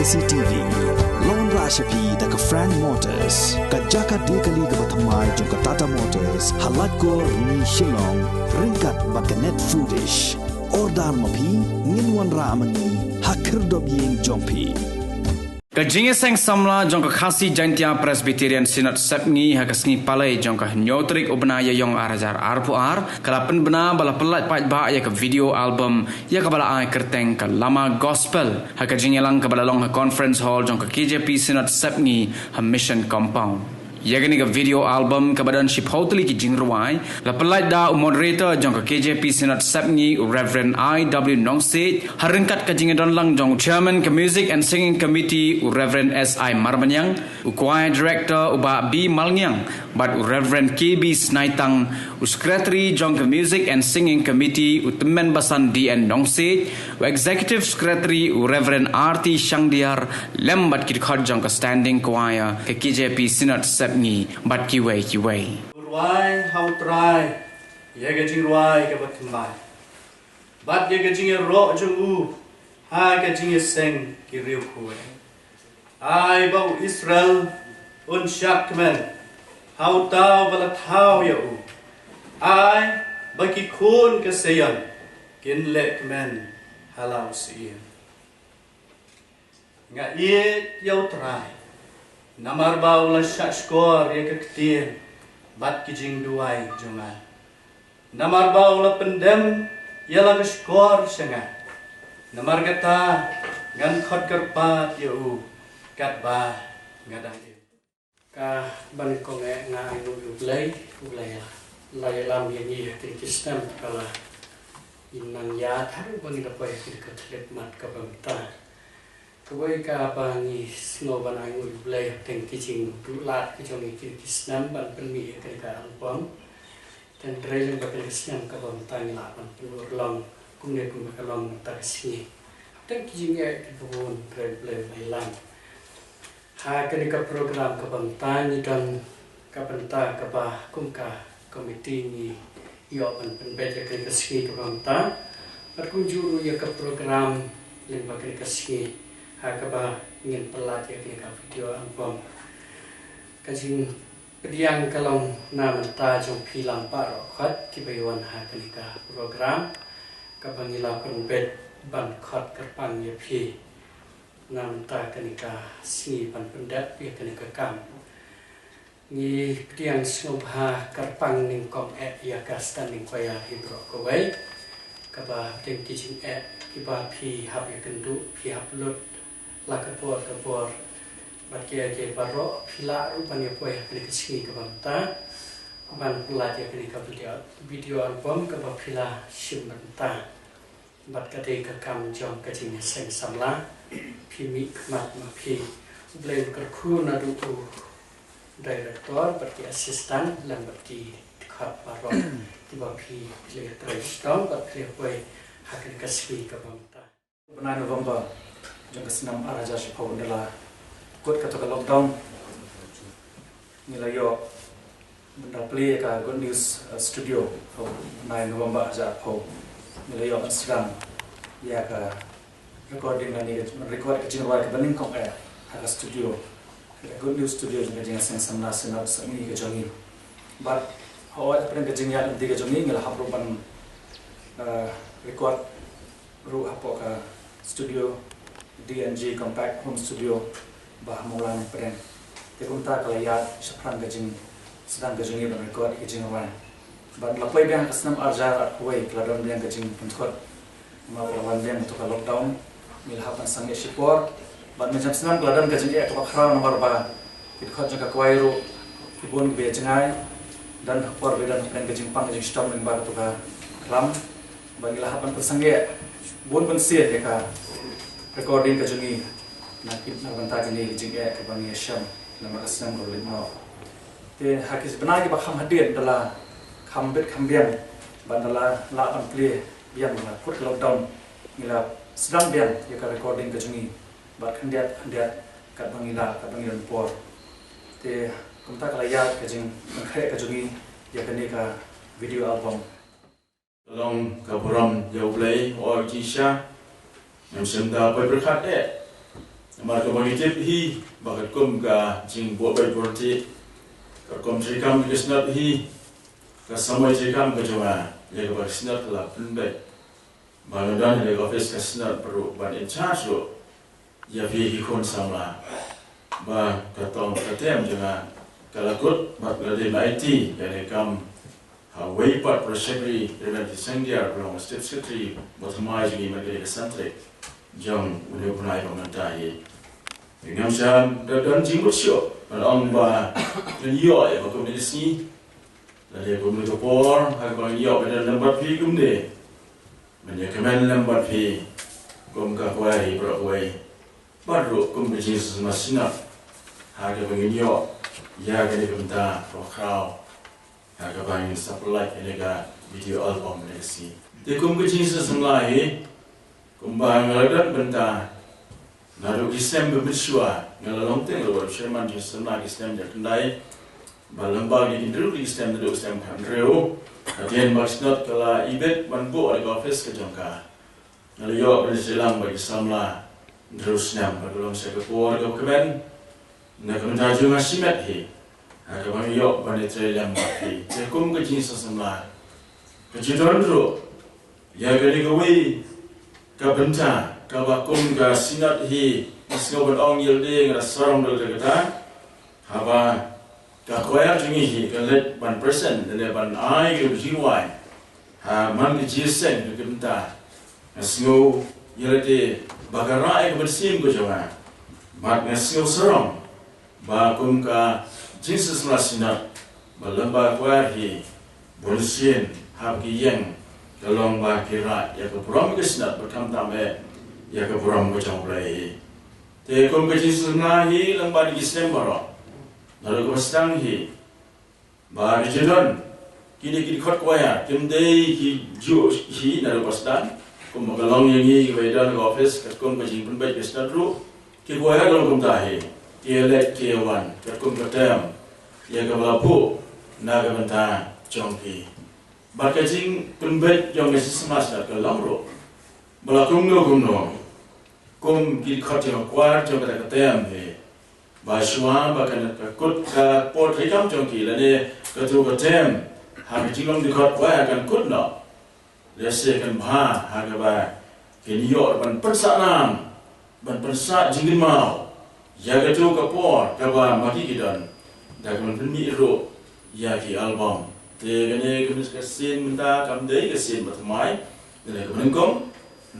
KCTV Lon Rashapi daga Frank Motors kajaka dekali ga bathamai jong Tata Motors halat ko ni Shillong ringkat bakanet foodish ordal mapi nginwan ramani hakir dobyeng jongpi Kajinge sang samla jong khasi jantia Presbyterian Synod Sepni hakasngi palai jong nyotrik ubnaya yong arajar arpuar kalapen bena bala pelat pat ba ya ke video album ya kabala ai kerteng ke lama gospel hakajinge lang kabala long conference hall jong KJP Synod Sepni ha mission compound Yagani ka video album kabadan ship hoteli ki jingruai la pelat da moderator jong KJP Synod Sepni Reverend I.W. Nongsit haringkat ka jingadon lang jong chairman ka music and singing committee Reverend S.I. Marmanyang choir director uba B. Malnyang but Reverend K.B. Snaitang secretary jong ka music and singing committee Temen Basan D.N. Nongsit executive secretary Reverend R.T. Shangdiar lembat ki khot jong ka standing choir ka KJP Synod Sepni ni bat kiway ruai how try yega jing ruai ke batmai bat yega jing ro jung u ha ke jing seng ki riu kuwe ai bau Israel un shakmen how tau bala tau ya u ai baki kun ke sayan kin lek men halau si nga ye yau try Namar bau la shashkor ye kaktir bat kijing duai jongan. Namar bau la pendem ye la kashkor shanga. Namar gata gan khot karpat ye u kat ba ngadang ye. Ka ban konge nga inu ulay lay lam ye ni tin kistam kala innan ya tharu bangi da poy kit katlet mat ka bamta. Kawai ka apa ni snow banai ngul blay teng kijing dulat kijong ikir kisnam ban penmi ke ka angpom dan drejeng bakal kisnam ka bam tang la ban penur long kumne kum ka long ta sini teng kijing e kibun drej blay bailan ha ke ka program ka bam tang dan ka penta ka ba kum ka komiti ni yo ban penbet ke sini ka bam tang berkunjung ya ke program len bakal sini Hakaba ingin pelat ya kini video album kajing pediang kalong nama ta jong pilang paro khot kibayuan hakani ka program kabangila penbet ban khot kerpang ya pi nam ta kani ka sini ban pendat ya kani ka kam ni pediang snobha kerpang ning kom ya ka standing koya hidro kowai kaba ting kijing kiba pi hab ya kendu pi upload la kapor bat kia ke baro pila rupan ya poe kini kesini ke banta ban pelat ya kini ka video album ke pila sim banta bat kate ka kam jong ka jing seng samla pimi mat ma pi blame ka khu na du director bat ki assistant lam bat ki khat baro ti ba pi le trestong bat kre poe hakin kasbi ka banta benar November jong kesenam araja shipau adalah kut kata lockdown nilai yo benda play ka good news studio for 9 November aja pau nilai yo Instagram ya ka recording ni record ke jinwa ke bening kong ha studio good news studio jong jing seng samna senap sami ke jongi but how apa ke jing ya nanti ke jongi ngala haprupan record ru apa ka studio DNG Compact Home Studio bah mulan peren tekunta kalayat shapran gajing sedang gajing ni record gajing awan ban lapai biang kasnam arjar atway kladon biang gajing pentkot ma lawan biang to lockdown milhapan sange shipor ban macam senam kladon gajing to khra nomor ba kit khot jaga kwairu kibun be jengai dan por bedan pren gajing pang gajing stom ning ba to ka klam ban milhapan persange bon sia ka recording ka jungi nakit na banta kini jing ke bangi sham nama asnam ko lino te hakis banagi ba kham hadien dala khambet khambian bandala la ban play bian na put lockdown ngila sedang bian ya ka recording ka jungi ba khandiat kat bangi por te kumta kala ya ka jing khre ka jungi ya kani ka video album long ka buram jau play o kisha yang senda pai berkat Amar ka bagi tip hi bakat kum ka jing bo bai borti ka kom trikam kisnat hi ka samai trikam ka joma ya ka kisnat la punbai Bagadan le office ka snat perlu ban in charge lo ya vi hi kon samla ba ka tong ka tem janga kalakut bat la de IT ya le kam ha wei pat prosecri dengan disengdia belum step secretary bottomai jingi magre santre jong udah punai komentai dengan sam dan jinggut sio on ba yo ya ko ni si la le ko ni to por ha ko yo pada number pi kumde menyekemen number pi kum ka kwai bro kwai baru kum di Jesus masina ha ka bangin yo ya ka ni kumta pro crowd ha ka bangin supply elega video album ni si de kum ke Jesus ngai kum ba ngaladan benta naru Islam bersua ngalalong teng lo Sherman Jesus na Islam ja kendai balamba ni indru Islam do Islam kan reo Adian maksud kala ibet manbu ada office ke jangka ngaliyo bersilang bagi samla terus nyam belum saya ke keluarga kemen nak menjadi ngasimet hi ada bang yo banetre yang mati cekum ke Jesus samla kejudan ro ya gadi gawe ka benta ka bakum ka sinat hi isgo ong yilde ngara sarong do kata haba ka koya jingi hi ka let ban present dan ban ai ke jiwai ha man ke jisen ke benta asgo yilde bagara ai ke bersim ko jawa mat ngasgo sarong ba kum ka Jesus lasinat balamba koya hi bolsien hab ki yang kalong ba kira ya ke puram ke sinat berkam tame ya ke puram ko jang play te kum ke Jesus na hi lang ba di Islam baro naru ko stang hi ba di jedon kini khot ko ya kimdei ki ju hi naru ko stang kum magalong yang hi ke wedan ko office kat kum ke jing pun bai ke sinat ru ki ko ya long kum ta hi ki let ki wan kat kum ke tem ya ke balapu na ke benta jongki bakajing penbet yang mesis semasa ke lamro balakum no kum ki khot yang kwar jong kata tem he basua bakan ka kut ka pot rikam jongki lane ka tu ka tem ha ki long di khot wa kan kut no lese kan bha ha ka ba kenyo ban persanam ban persa jingin mau ya ka tu ka pot ka ba maki kidan da kan penmi ro ya ki album te gane kemis kesin minta kamdei kesin batmai dele kemenkom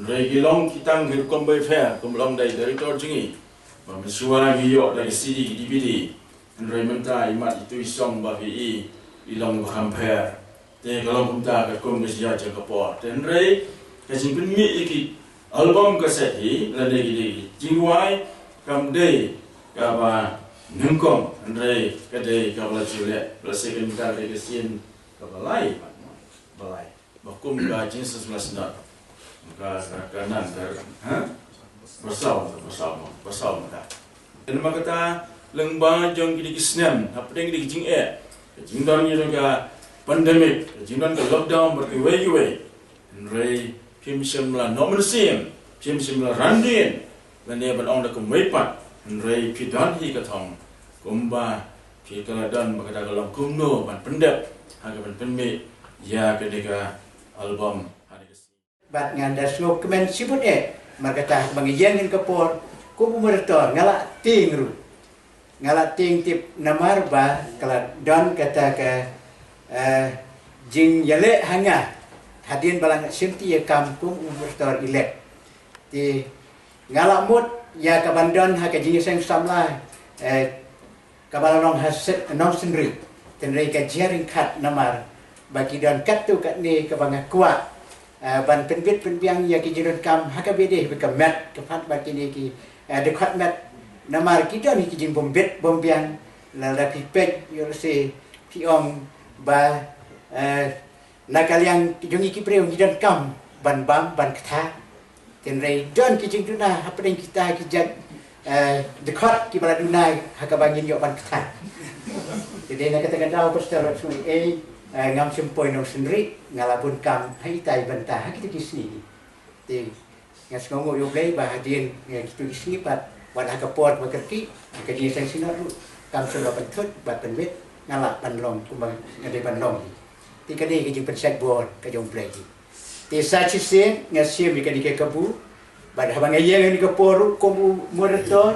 regilong kitang hirkom by fair kumlong dai director jingi pamisuara giyo dari CD DVD andre minta imat itu isong ba vi ilong compare te kalong kumta ka kum kesia je kapor tenre kesin penmi iki album kaset hi lade gidi jingwai kamdei ka ba nungkom andre kade ka bala chule plasekin ka de kesin balai bakum ka Jesus lasna ka kanan ha basau mata dan makata lengba jong gidi kisnem apeng gidi jing jingdan ni ga pandemic jingdan ka lockdown berkiwei rei pimsim la nomensim pimsim la randin lane ban ong da kumwepat rei pidan hi ka thong kumba pi kaladan makata kalong kumno ban pendep hagapan penme ya ketika album hari ke bat nganda slow kemen siput markata bang yengin kapor ku mertor ngala ting tip namar ba kala don kata ke jing yale hanga hadin balang simti ya kampung mertor ilek ti ngala mut ya kabandon ha ke jing seng samla kabalong haset non sendiri tenrei ka jaring kat namar bagi dan kat tu kat ni ke bang kuat ban penbit penbiang ya ki jiron kam hakabede be kamat ke fat bagi ni ki dekat mat namar kita ni ki jin bombet bombiang la pipet yo se piom ba nakaliang jongi ki preu jiron kam ban bam ban kata tenrei don ki jing tuna hapeng kita ki jag dekat ki bala dunai hakabangin yo ban kata jadi nak katakan tahu pastor sungai ngam sempoi nong sendiri ngalapun kam hai tai bantah kita di sini. Ti ngas ngomo yo play bahadin kita di sini pat วันฮักปอดมันกติกะจีเซงสินอดกำสลบเป็นทุดบัดเป็นวิทงาละบันลงกุมงาเดบันลงที่กะดีกะจิเป็นเซ็กบอลกะจงเปลยที่ซาชิเซงาเซียมกะดีกะกบูบัดฮะบางyang ni ka poru komu morator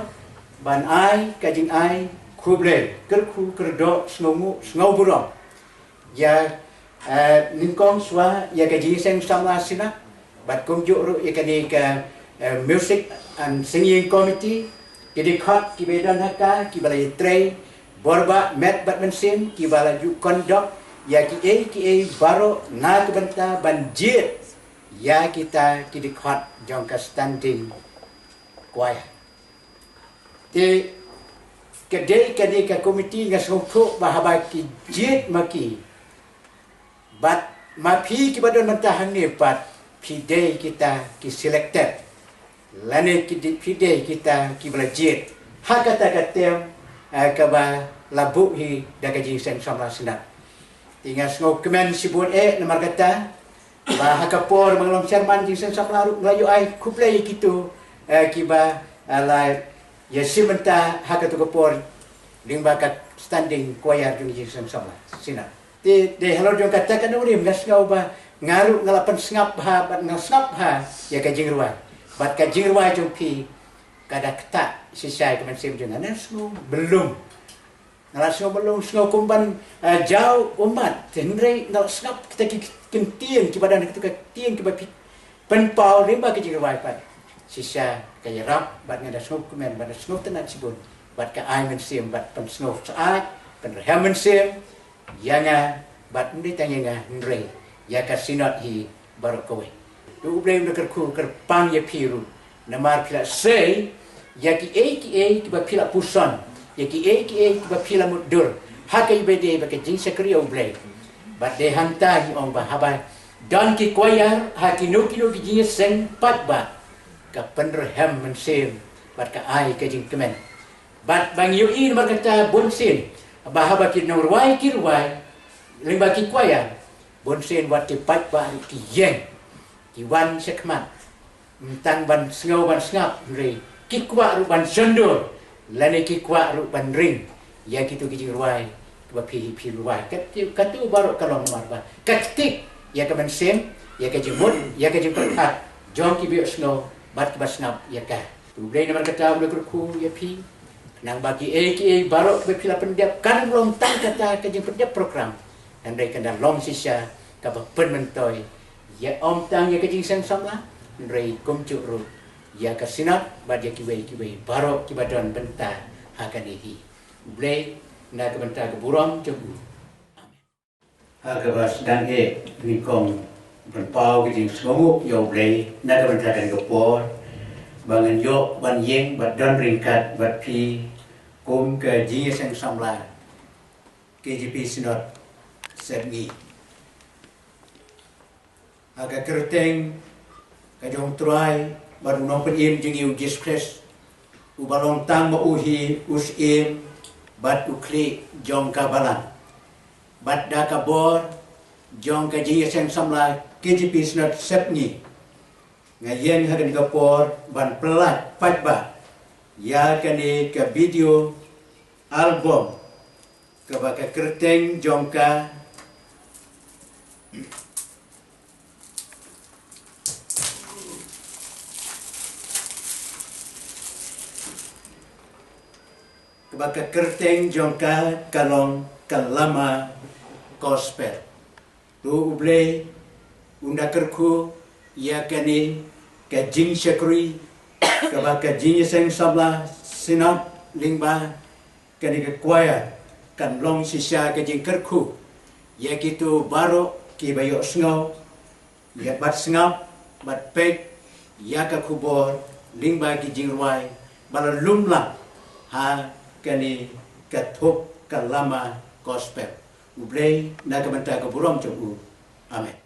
ban ai ka jing ai kuble kerku kerdo snau burong ya ningkong swa ya ka jing seng samla sina bat kumjuk ru ya ka ni ka music and singing committee jadi khot ki bedan haka ki balai tray borba met bat mensim ki bala ju kondok ya ki baro na ke benta banjir ya kita kidikhat jong ka standing choir ti kedai ka komiti ngasongkho bahaba ki jit maki bat mapi ki badon mentahang ni bat pidai kita ki selected lane ki pidai kita ki belajit hakata katem ka ba labu hi dagaji sen samla senat tinggal ngok kemen sibut nomor kata bah kapor menglong chairman jing sen saplaru ngayu ai kuplay kitu kiba ala ya simenta hakatu kapor lingba kat standing choir jing sen sapla sina de hello jong kata kan urim gas ngau ba ngaru ngalapan sngap ha bat ngasap ha ya ka jing ruai bat ka jing ruai jong pi kada kata sisai kemen sim jing anas belum Nalasno belum snow kumban jauh umat tenre nak snap kita kentien ki badan kita tien ki bapi penpau rimba ki jirai pai sisa kaya rap bat ngada snow kumen bat snow tenat sibun bat ka ai men sim bat pen snow saat pen rehamen sim yanga bat ndi tanya ngre ya ka sinot hi baru kowe du blame deker ku kerpang ya piru namar pila sei ya ki ki ba pila pusan yaki ba pila mudur hakai bede ba ke jing sekriyo blay bat de hanta hi ong ba haba don ki koyar haki no ki jing seng pat ba ka penreham mensim bat ka ai ke jing kemen bat bang yu in mar kata bonsin ba haba ki no ruai limba ki koyar bonsin wat ti pat ba ki yeng ki wan sekmat tang ban sngo ban snap re ki kwa ru ban sendur lane ki kwa ru ban ring ya kitu ki ruai ba pi ruai katu baru kalong marba katik ya ka mensem ya ka jimut ya ka jimpat jong ki bi snow bat ba snap ya ka tu blai nomor kata boleh ku ya pi nang bagi ki baru ba pila pendap kan long tang kata ka jing pendap program dan dai kan long sisa ka ba pen mentoy ya om tang ya ka jing sang samla rei kum chu ru ya kasinat badia kiwei baro kibadon benta hakanihi blay na ke benta ke buram cebu hakabas dan nikong berpau ke jing semua yo blay na ke benta ke por bangan yo ban yeng badon ringkat bat pi kum ke jing sang samla KJP sinot sergi aga kerteng ka jong try baru nompen im jing yu Jesus ubalong tang ma uhi us im bat ukli jong kabalan bat da kabor jong ka ji sen samla KJP snot sepni ngayen hagan kapor ban pelat patba ya kani ka video album ka baka kerteng jong ka baka kerteng jongka kalong kalama gospel tu uble unda kerku ya kani ka jing shakri ka baka jing seng sabla sinap lingba kani ka choir kan long sisa ka jing kerku ya kitu baro ki bayo sngo ya bat snap bat pek ya ka kubor lingba ki jing ruai bala lumla ha kani katup kalama gospel ublay na kabanta ka burom amen.